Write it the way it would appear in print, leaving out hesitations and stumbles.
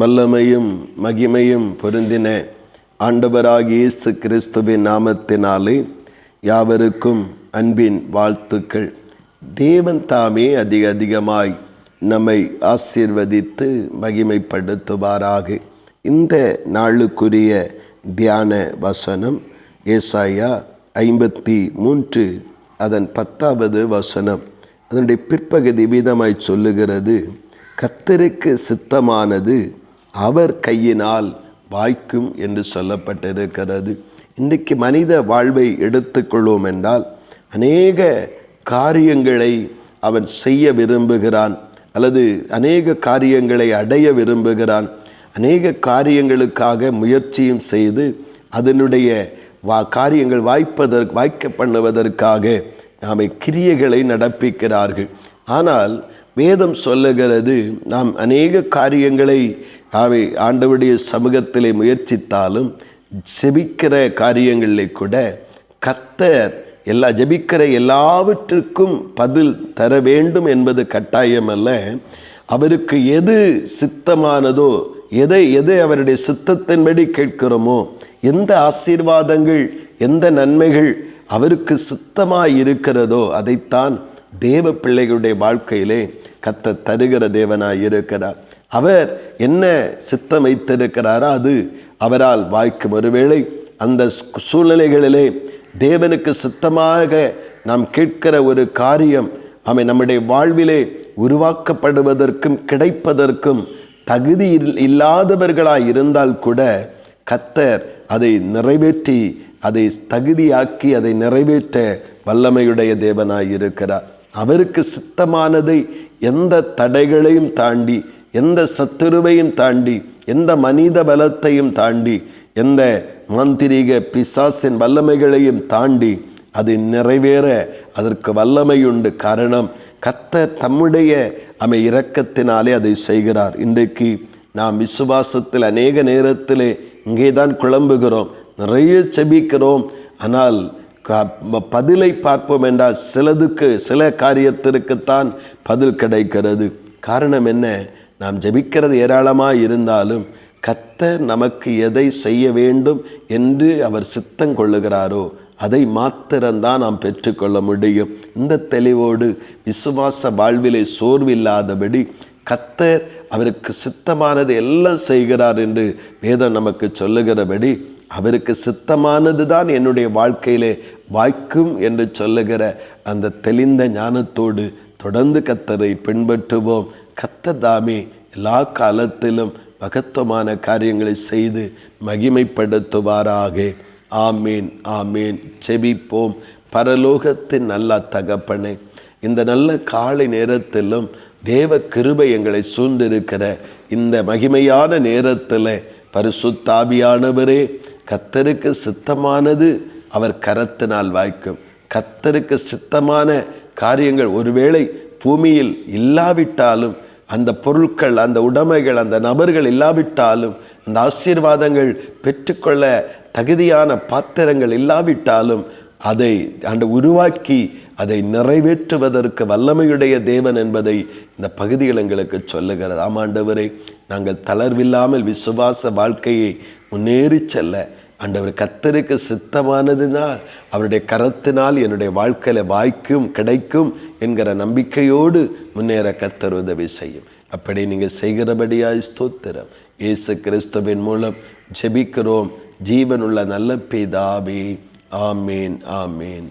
வல்லமையும் மகிமையும் பொருந்தின ஆண்டவராகிய இயேசு கிறிஸ்துவின் நாமத்தினாலே யாவருக்கும் அன்பின் வாழ்த்துக்கள். தேவன் தாமே அதிகமாய் நம்மை ஆசீர்வதித்து மகிமைப்படுத்துவாராக. இந்த நாளுக்குரிய தியான வசனம் ஏசாயா 53 அதன் 10வது வசனம். அதனுடைய பிற்பகுதி விதமாய் சொல்லுகிறது, கர்த்தருக்கு சித்தமானது அவர் கையினால் வாய்க்கும் என்று சொல்லப்பட்டிருக்கிறது. இன்றைக்கு மனித வாழ்வை எடுத்துக்கொள்வோம் என்றால் அநேக காரியங்களை அவன் செய்ய விரும்புகிறான், அல்லது அநேக காரியங்களை அடைய விரும்புகிறான். அநேக காரியங்களுக்காக முயற்சியும் செய்து அதனுடைய காரியங்கள் வாய்க்க பண்ணுவதற்காக நாம கிரியைகளை நடப்பிக்கிறார்கள். ஆனால் வேதம் சொல்லுகிறது, நாம் அநேக காரியங்களை ஆண்டவருடைய சமூகத்திலே முயற்சித்தாலும் ஜெபிக்கிற காரியங்களில் கூட கர்த்தர் ஜெபிக்கிற எல்லாவற்றுக்கும் பதில் தர வேண்டும் என்பது கட்டாயம் அல்ல. அவருக்கு எது சித்தமானதோ, எதை அவருடைய சித்தத்தின்படி கேட்கிறோமோ, எந்த ஆசீர்வாதங்கள் எந்த நன்மைகள் அவருக்கு சித்தமாய் இருக்கிறதோ அதைத்தான் தேவ பிள்ளைகளுடைய வாழ்க்கையிலே கர்த்தர் தருகிற தேவனாய் இருக்கிறார். அவர் என்ன சித்தம் வைத்திருக்கிறாரோ அது அவரால் வாய்க்கும். ஒருவேளை அந்த சூழ்நிலைகளிலே தேவனுக்கு சித்தமாக நாம் கேட்கிற ஒரு காரியம் நம்முடைய வாழ்விலே உருவாக்கப்படுவதற்கும் கிடைப்பதற்கும் தகுதி இல்லாதவர்களாய் இருந்தால் கூட கர்த்தர் அதை நிறைவேற்றி அதை தகுதியாக்கி அதை நிறைவேற்ற வல்லமையுடைய தேவனாய் இருக்கிறார். அவருக்கு சித்தமானதை எந்த தடைகளையும் தாண்டி, எந்த சத்துருவையும் தாண்டி, எந்த மனித பலத்தையும் தாண்டி, எந்த மாந்திரீக பிசாசின் வல்லமைகளையும் தாண்டி அது நிறைவேற அதற்கு வல்லமையுண்டு. காரணம், கர்த்தர் தம்முடைய இரக்கத்தினாலே அதை செய்கிறார். இன்றைக்கு நாம் விசுவாசத்தில் அநேக நேரத்திலே இங்கே தான் குழம்புகிறோம், நிறைய செபிக்கிறோம், ஆனால் பதிலை பார்ப்போம் என்றால் சில காரியத்திற்குத்தான் பதில் கிடைக்கிறது. காரணம் என்ன? நாம் ஜெபிக்கிறது ஏராளமாக இருந்தாலும் கர்த்தர் நமக்கு எதை செய்ய வேண்டும் என்று அவர் சித்தம் கொள்ளுகிறாரோ அதை மாத்திரம்தான் நாம் பெற்றுக்கொள்ள முடியும். இந்த தெளிவோடு விசுவாச வாழ்விலே சோர்வில்லாதபடி கர்த்தர் அவருக்கு சித்தமானது எல்லாம் செய்கிறார் என்று வேதம் நமக்கு சொல்லுகிறபடி அவருக்கு சித்தமானது தான் என்னுடைய வாழ்க்கையிலே வாய்க்கும் என்று சொல்லுகிற அந்த தெளிந்த ஞானத்தோடு தொடர்ந்து கர்த்தரை பின்பற்றுவோம். கர்த்தர் தாமே எல்லா காலத்திலும் மகத்துவமான காரியங்களை செய்து மகிமைப்படுத்துவாராக. ஆமேன், ஆமேன். செபிப்போம். பரலோகத்தின் நல்ல தகப்பனே, இந்த நல்ல காலை நேரத்திலும் தேவ கிருபை எங்களை சூழ்ந்திருக்கிற இந்த மகிமையான நேரத்தில் பரிசுத்த ஆவியானவரே, கர்த்தருக்கு சித்தமானது அவர் கரத்தினால் வாய்க்கும். கர்த்தருக்கு சித்தமான காரியங்கள் ஒருவேளை பூமியில் இல்லாவிட்டாலும், அந்த பொருட்கள், அந்த உடைமைகள், அந்த நபர்கள் இல்லாவிட்டாலும், அந்த ஆசீர்வாதங்கள் பெற்றுக்கொள்ள தகுதியான பாத்திரங்கள் இல்லாவிட்டாலும் அதை உருவாக்கி அதை நிறைவேற்றுவதற்கு வல்லமையுடைய தேவன் என்பதை இந்த பகுதிகள் எங்களுக்கு சொல்லுகிறது. ஆமாண்டவரே, நாங்கள் தளர்வில்லாமல் விசுவாச வாழ்க்கையை முன்னேறி செல்ல ஆண்டவர் கர்த்தருக்கு சித்தமானதினால் அவருடைய கரத்தினால் என்னுடைய வாழ்க்கையில் வாய்க்கும் கிடைக்கும் என்கிற நம்பிக்கையோடு முன்னேற கர்த்தர் உதவி செய்யும். அப்படி நீங்கள் செய்கிறபடியாய் ஸ்தோத்திரம். இயேசு கிறிஸ்துவின் மூலம் ஜெபிக்கிறோம் ஜீவனுள்ள நல்ல பிதாவே. ஆமேன், ஆமேன்.